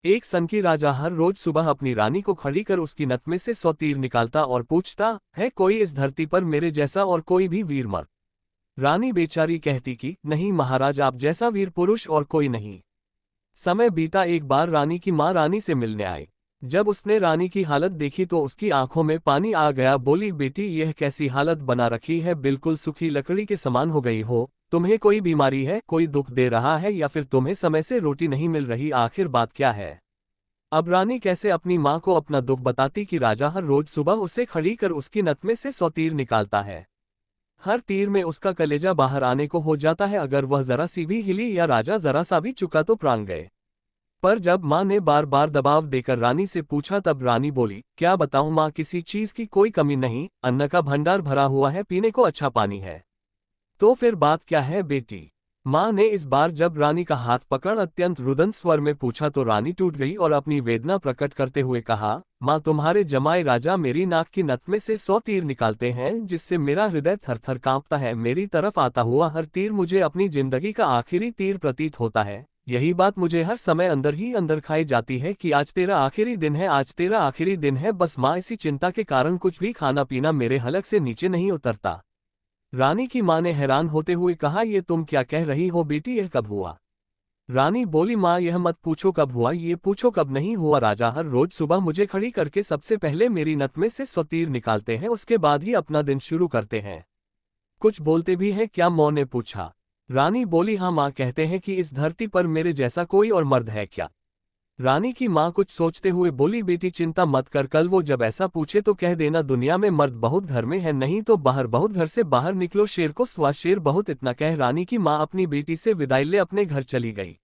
एक सनकी राजा हर रोज सुबह अपनी रानी को खड़ी कर उसकी नथ में से 100 तीर निकालता और पूछता है कोई इस धरती पर मेरे जैसा और कोई भी वीर मर्द। रानी बेचारी कहती कि नहीं महाराज, आप जैसा वीर पुरुष और कोई नहीं। समय बीता, एक बार रानी की माँ रानी से मिलने आई। जब उसने रानी की हालत देखी तो उसकी आंखों में पानी आ गया। बोली, बेटी यह कैसी हालत बना रखी है, बिल्कुल सूखी लकड़ी के समान हो गई हो। तुम्हें कोई बीमारी है, कोई दुख दे रहा है, या फिर तुम्हें समय से रोटी नहीं मिल रही, आखिर बात क्या है। अब रानी कैसे अपनी माँ को अपना दुख बताती कि राजा हर रोज सुबह उसे खड़ी कर उसकी नथ में से 100 तीर निकालता है। हर तीर में उसका कलेजा बाहर आने को हो जाता है। अगर वह जरा सी भी हिली या राजा जरा सा भी चुका तो प्राण गए। पर जब माँ ने बार बार दबाव देकर रानी से पूछा तब रानी बोली, क्या बताऊं माँ, किसी चीज की कोई कमी नहीं, अन्न का भंडार भरा हुआ है, पीने को अच्छा पानी है। तो फिर बात क्या है बेटी। माँ ने इस बार जब रानी का हाथ पकड़ अत्यंत रुदन स्वर में पूछा तो रानी टूट गई और अपनी वेदना प्रकट करते हुए कहा, माँ तुम्हारे जमाए राजा मेरी नाक की नथ में से 100 तीर निकालते हैं, जिससे मेरा हृदय थर थर कांपता है। मेरी तरफ आता हुआ हर तीर मुझे अपनी जिंदगी का आखिरी तीर प्रतीत होता है। यही बात मुझे हर समय अंदर ही अंदर खाई जाती है कि आज तेरा आखिरी दिन है, आज तेरा आखिरी दिन है। बस माँ, इसी चिंता के कारण कुछ भी खाना पीना मेरे हलक से नीचे नहीं उतरता। रानी की माँ ने हैरान होते हुए कहा, ये तुम क्या कह रही हो बेटी, यह कब हुआ। रानी बोली, माँ यह मत पूछो कब हुआ, ये पूछो कब नहीं हुआ। राजा हर रोज सुबह मुझे खड़ी करके सबसे पहले मेरी नथ में से 100 तीर निकालते हैं, उसके बाद ही अपना दिन शुरू करते हैं। कुछ बोलते भी हैं क्या, माँ ने पूछा। रानी बोली, हाँ माँ, कहते हैं कि इस धरती पर मेरे जैसा कोई और मर्द है क्या। रानी की माँ कुछ सोचते हुए बोली, बेटी चिंता मत कर, कल वो जब ऐसा पूछे तो कह देना दुनिया में मर्द बहुत घर में है, नहीं तो बाहर बहुत, घर से बाहर निकलो, शेर को स्वा शेर बहुत। इतना कह रानी की माँ अपनी बेटी से विदाई ले अपने घर चली गई।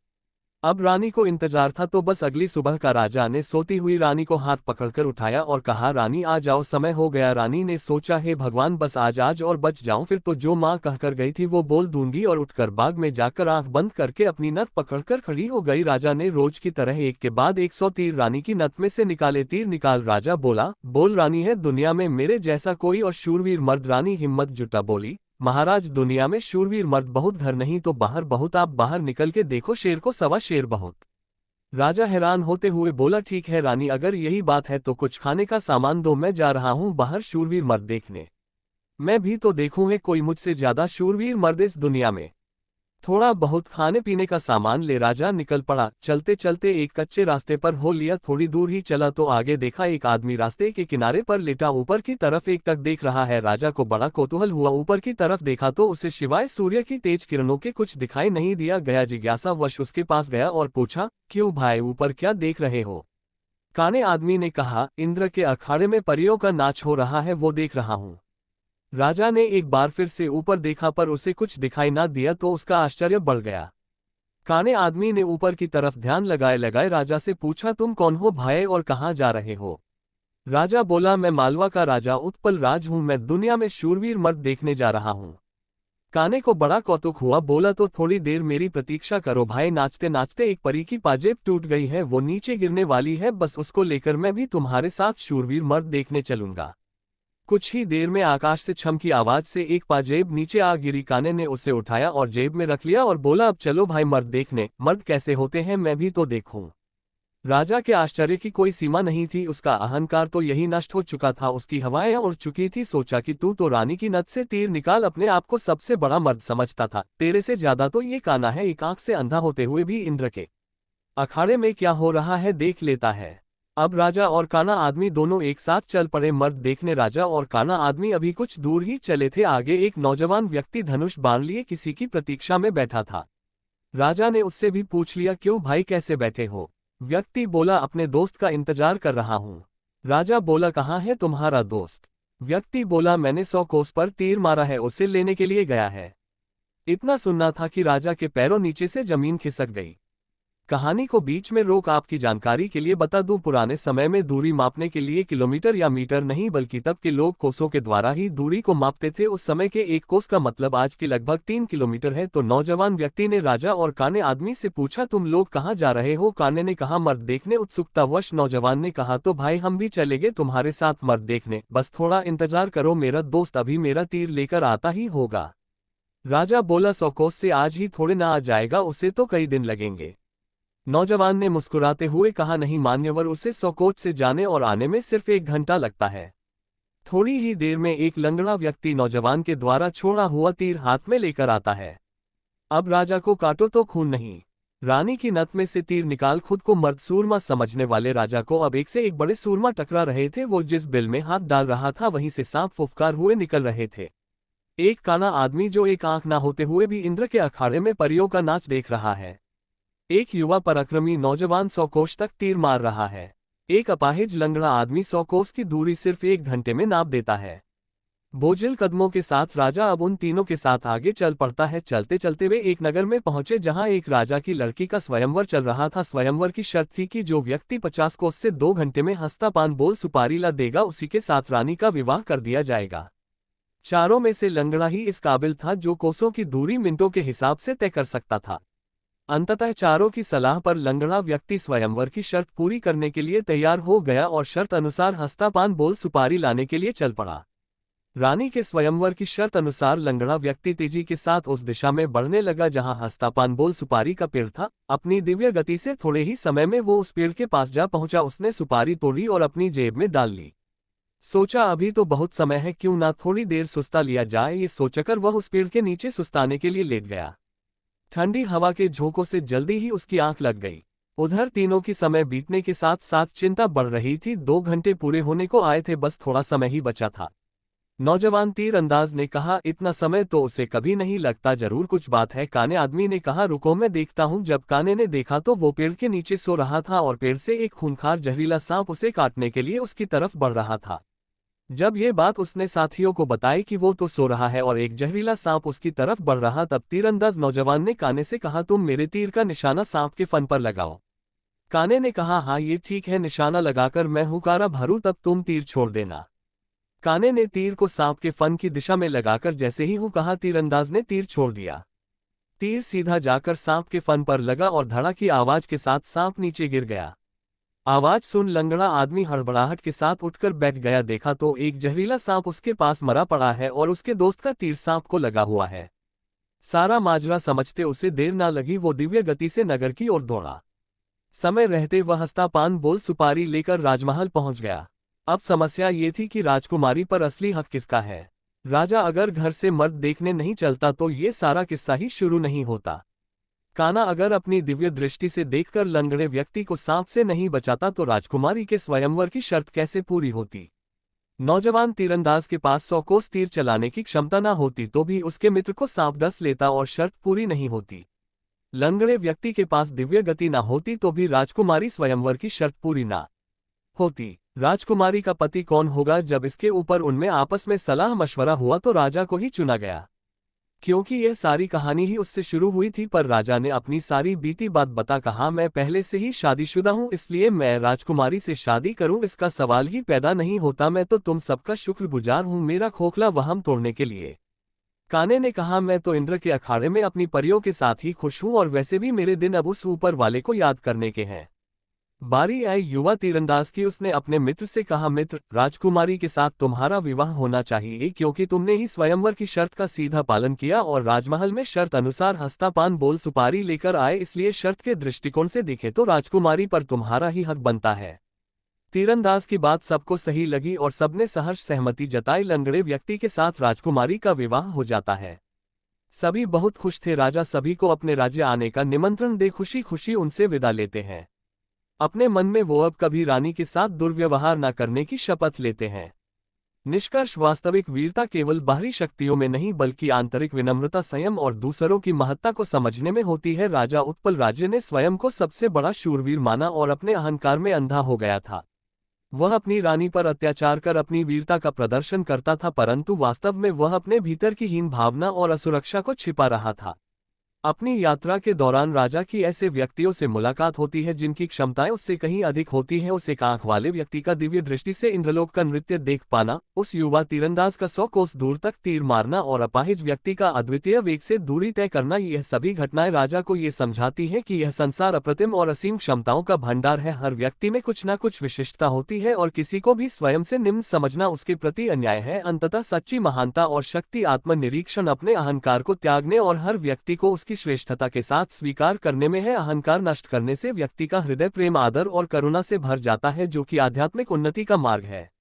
अब रानी को इंतजार था तो बस अगली सुबह का राजा ने सोती हुई रानी को हाथ पकड़कर उठाया और कहा, रानी आ जाओ, समय हो गया। रानी ने सोचा, हे भगवान, बस आज और बच जाऊं, फिर तो जो माँ कहकर गई थी वो बोल दूंगी। और उठकर बाग में जाकर आंख बंद करके अपनी नथ पकड़कर खड़ी हो गई। राजा ने रोज की तरह एक के बाद 100 तीर रानी की नथ में से निकाले। तीर निकाल राजा बोला, बोल रानी, है दुनिया में मेरे जैसा कोई और शूरवीर मर्द। रानी हिम्मत जुटा बोली, महाराज दुनिया में शूरवीर मर्द बहुत, घर नहीं तो बाहर बहुत, आप बाहर निकल के देखो, शेर को सवा शेर बहुत। राजा हैरान होते हुए बोला, ठीक है रानी, अगर यही बात है तो कुछ खाने का सामान दो, मैं जा रहा हूं बाहर शूरवीर मर्द देखने। मैं भी तो देखूं है कोई मुझसे ज्यादा शूरवीर मर्द इस दुनिया में। थोड़ा बहुत खाने पीने का सामान ले राजा निकल पड़ा। चलते चलते एक कच्चे रास्ते पर हो लिया। थोड़ी दूर ही चला तो आगे देखा एक आदमी रास्ते के किनारे पर लेटा ऊपर की तरफ एकटक देख रहा है। राजा को बड़ा कौतूहल हुआ, ऊपर की तरफ देखा तो उसे सिवाय सूर्य की तेज किरणों के कुछ दिखाई नहीं दिया गया। जिज्ञासावश उसके पास गया और पूछा, क्यों भाई, ऊपर क्या देख रहे हो। काने आदमी ने कहा, इंद्र के अखाड़े में परियों का नाच हो रहा है, वो देख रहा हूँ। राजा ने एक बार फिर से ऊपर देखा पर उसे कुछ दिखाई ना दिया तो उसका आश्चर्य बढ़ गया। काने आदमी ने ऊपर की तरफ ध्यान लगाए लगाए राजा से पूछा, तुम कौन हो भाई और कहाँ जा रहे हो। राजा बोला, मैं मालवा का राजा उत्पल राज हूँ, मैं दुनिया में शूरवीर मर्द देखने जा रहा हूँ। काने को बड़ा कौतुक हुआ, बोला, तो थोड़ी देर मेरी प्रतीक्षा करो भाई। नाचते नाचते एक परी की पाजेब टूट गई है, वो नीचे गिरने वाली है, बस उसको लेकर मैं भी तुम्हारे साथ शूरवीर मर्द देखने चलूंगा। कुछ ही देर में आकाश से छम की आवाज से एक पाजेब नीचे आ गिरी। काने ने उसे उठाया और जेब में रख लिया और बोला, अब चलो भाई मर्द देखने, मर्द कैसे होते हैं मैं भी तो देखूं। राजा के आश्चर्य की कोई सीमा नहीं थी, उसका अहंकार तो यही नष्ट हो चुका था, उसकी हवाएं उड़ चुकी थी। सोचा कि तू तो रानी की नथ से तीर निकाल अपने आप को सबसे बड़ा मर्द समझता था, तेरे से ज्यादा तो ये काना है। एक आंख से अंधा होते हुए भी इंद्र के अखाड़े में क्या हो रहा है देख लेता है। अब राजा और काना आदमी दोनों एक साथ चल पड़े मर्द देखने। राजा और काना आदमी अभी कुछ दूर ही चले थे, आगे एक नौजवान व्यक्ति धनुष बांध लिए किसी की प्रतीक्षा में बैठा था। राजा ने उससे भी पूछ लिया, क्यों भाई कैसे बैठे हो। व्यक्ति बोला, अपने दोस्त का इंतजार कर रहा हूँ। राजा बोला, कहाँ है तुम्हारा दोस्त। व्यक्ति बोला, मैंने 100 कोस पर तीर मारा है, उसे लेने के लिए गया है। इतना सुनना था कि राजा के पैरों नीचे से जमीन खिसक गई। कहानी को बीच में रोक आपकी जानकारी के लिए बता दूं, पुराने समय में दूरी मापने के लिए किलोमीटर या मीटर नहीं बल्कि तब के लोग कोसों के द्वारा ही दूरी को मापते थे। उस समय के एक कोस का मतलब आज के लगभग 3 किलोमीटर है। तो नौजवान व्यक्ति ने राजा और काने आदमी से पूछा, तुम लोग कहाँ जा रहे हो। काने ने कहा, मर्द देखने। उत्सुकतावश नौजवान ने कहा, तो भाई हम भी चलेंगे तुम्हारे साथ मर्द देखने, बस थोड़ा इंतजार करो, मेरा दोस्त अभी मेरा तीर लेकर आता ही होगा। राजा बोला, 100 कोस से आज ही थोड़े ना आ जाएगा, उसे तो कई दिन लगेंगे। नौजवान ने मुस्कुराते हुए कहा, नहीं मान्यवर, उसे 100 कोस से जाने और आने में सिर्फ 1 घंटा लगता है। थोड़ी ही देर में एक लंगड़ा व्यक्ति नौजवान के द्वारा छोड़ा हुआ तीर हाथ में लेकर आता है। अब राजा को काटो तो खून नहीं। रानी की नथ में से तीर निकाल खुद को मर्द सूरमा समझने वाले राजा को अब एक से एक बड़े सूरमा टकरा रहे थे। वो जिस बिल में हाथ डाल रहा था वहीं से सांप फुफकार हुए निकल रहे थे। एक काना आदमी जो एक आंख ना होते हुए भी इंद्र के अखाड़े में परियों का नाच देख रहा है। एक युवा पराक्रमी नौजवान 100 कोस तक तीर मार रहा है। एक अपाहिज लंगड़ा आदमी 100 कोस की दूरी सिर्फ 1 घंटे में नाप देता है। बोझिल कदमों के साथ राजा अब उन तीनों के साथ आगे चल पड़ता है। चलते चलते वे एक नगर में पहुंचे जहां एक राजा की लड़की का स्वयंवर चल रहा था। स्वयंवर की शर्त थी कि जो व्यक्ति 50 कोस से 2 घंटे में हंसता पान बोल सुपारी ला देगा उसी के साथ रानी का विवाह कर दिया जाएगा। चारों में से लंगड़ा ही इस काबिल था जो कोसों की दूरी मिनटों के हिसाब से तय कर सकता था। अंततः चारों की सलाह पर लंगड़ा व्यक्ति स्वयंवर की शर्त पूरी करने के लिए तैयार हो गया और शर्त अनुसार हंसता पान बोल सुपारी लाने के लिए चल पड़ा। रानी के स्वयंवर की शर्त अनुसार लंगड़ा व्यक्ति तेजी के साथ उस दिशा में बढ़ने लगा जहां हंसता पान बोल सुपारी का पेड़ था। अपनी दिव्य गति से थोड़े ही समय में वो उस पेड़ के पास जा पहुंचा। उसने सुपारी तोड़ी और अपनी जेब में डाल ली। सोचा अभी तो बहुत समय है, क्यों ना थोड़ी देर सुस्ता लिया जाए। ये सोचकर वह उस पेड़ के नीचे सुस्ताने के लिए लेट गया। ठंडी हवा के झोंकों से जल्दी ही उसकी आंख लग गई। उधर तीनों की समय बीतने के साथ साथ चिंता बढ़ रही थी। 2 घंटे पूरे होने को आए थे, बस थोड़ा समय ही बचा था। नौजवान तीरंदाज ने कहा, इतना समय तो उसे कभी नहीं लगता, जरूर कुछ बात है। काने आदमी ने कहा, रुको मैं देखता हूं। जब काने ने देखा तो वो पेड़ के नीचे सो रहा था और पेड़ से एक खूंखार जहरीला सांप उसे काटने के लिए उसकी तरफ बढ़ रहा था। जब ये बात उसने साथियों को बताई कि वो तो सो रहा है और एक जहरीला सांप उसकी तरफ बढ़ रहा, तब तीरंदाज नौजवान ने काने से कहा, तुम मेरे तीर का निशाना सांप के फन पर लगाओ। काने ने कहा, हाँ ये ठीक है, निशाना लगाकर मैं हुकारा भरूं तब तुम तीर छोड़ देना। काने ने तीर को सांप के फन की दिशा में लगाकर जैसे ही हूं कहा, तीरंदाज ने तीर छोड़ दिया। तीर सीधा जाकर सांप के फन पर लगा और धड़ा की आवाज के साथ सांप नीचे गिर गया। आवाज सुन लंगड़ा आदमी हड़बड़ाहट के साथ उठकर बैठ गया। देखा तो एक जहरीला सांप उसके पास मरा पड़ा है और उसके दोस्त का तीर सांप को लगा हुआ है। सारा माजरा समझते उसे देर ना लगी। वो दिव्य गति से नगर की ओर दौड़ा। समय रहते वह हंसता पान बोल सुपारी लेकर राजमहल पहुंच गया। अब समस्या ये थी कि राजकुमारी पर असली हक किसका है। राजा अगर घर से मर्द देखने नहीं चलता तो ये सारा किस्सा ही शुरू नहीं होता। काना अगर अपनी दिव्य दृष्टि से देखकर लंगड़े व्यक्ति को सांप से नहीं बचाता तो राजकुमारी के स्वयंवर की शर्त कैसे पूरी होती। नौजवान तीरंदाज के पास 100 कोस तीर चलाने की क्षमता न होती तो भी उसके मित्र को सांप डस लेता और शर्त पूरी नहीं होती। लंगड़े व्यक्ति के पास दिव्य गति न होती तो भी राजकुमारी स्वयंवर की शर्त पूरी ना होती। राजकुमारी का पति कौन होगा। जब इसके ऊपर उनमें आपस में सलाह मशवरा हुआ तो राजा को ही चुना गया, क्योंकि यह सारी कहानी ही उससे शुरू हुई थी। पर राजा ने अपनी सारी बीती बात बता कहा, मैं पहले से ही शादीशुदा हूं, इसलिए मैं राजकुमारी से शादी करूं इसका सवाल ही पैदा नहीं होता। मैं तो तुम सबका शुक्रगुजार हूं मेरा खोखला वहम तोड़ने के लिए। काने ने कहा, मैं तो इंद्र के अखाड़े में अपनी परियों के साथ ही खुश हूं और वैसे भी मेरे दिन अब उस ऊपर वाले को याद करने के हैं। बारी आई युवा तीरंदाज की। उसने अपने मित्र से कहा, मित्र, राजकुमारी के साथ तुम्हारा विवाह होना चाहिए क्योंकि तुमने ही स्वयंवर की शर्त का सीधा पालन किया और राजमहल में शर्त अनुसार हंसता पान बोल सुपारी लेकर आए, इसलिए शर्त के दृष्टिकोण से देखे तो राजकुमारी पर तुम्हारा ही हक बनता है। तीरंदाज की बात सबको सही लगी और सबने सहर्ष सहमति जताई। लंगड़े व्यक्ति के साथ राजकुमारी का विवाह हो जाता है। सभी बहुत खुश थे। राजा सभी को अपने राज्य आने का निमंत्रण दे खुशी खुशी उनसे विदा लेते हैं। अपने मन में वो अब कभी रानी के साथ दुर्व्यवहार न करने की शपथ लेते हैं। निष्कर्ष, वास्तविक वीरता केवल बाहरी शक्तियों में नहीं बल्कि आंतरिक विनम्रता, संयम और दूसरों की महत्ता को समझने में होती है। राजा उत्पल राज्य ने स्वयं को सबसे बड़ा शूरवीर माना और अपने अहंकार में अंधा हो गया था। वह अपनी रानी पर अत्याचार कर अपनी वीरता का प्रदर्शन करता था, परंतु वास्तव में वह अपने भीतर की हीन भावना और असुरक्षा को छिपा रहा था। अपनी यात्रा के दौरान राजा की ऐसे व्यक्तियों से मुलाकात होती है जिनकी क्षमताएं उससे कहीं अधिक होती हैं। उस एक आंख वाले व्यक्ति का दिव्य दृष्टि से इंद्रलोक का नृत्य देख पाना, उस युवा तीरंदाज का 100 कोस दूर तक तीर मारना और अपाहिज व्यक्ति का अद्वितीय वेग से दूरी तय करना, यह सभी घटनाएं राजा को ये समझाती हैं कि यह संसार अप्रतिम और असीम क्षमताओं का भंडार है। हर व्यक्ति में कुछ न कुछ विशिष्टता होती है और किसी को भी स्वयं से निम्न समझना उसके प्रति अन्याय है। अंततः सच्ची महानता और शक्ति आत्मनिरीक्षण, अपने अहंकार को त्यागने और हर व्यक्ति को उसकी की श्रेष्ठता के साथ स्वीकार करने में है। अहंकार नष्ट करने से व्यक्ति का हृदय प्रेम, आदर और करुणा से भर जाता है, जो कि आध्यात्मिक उन्नति का मार्ग है।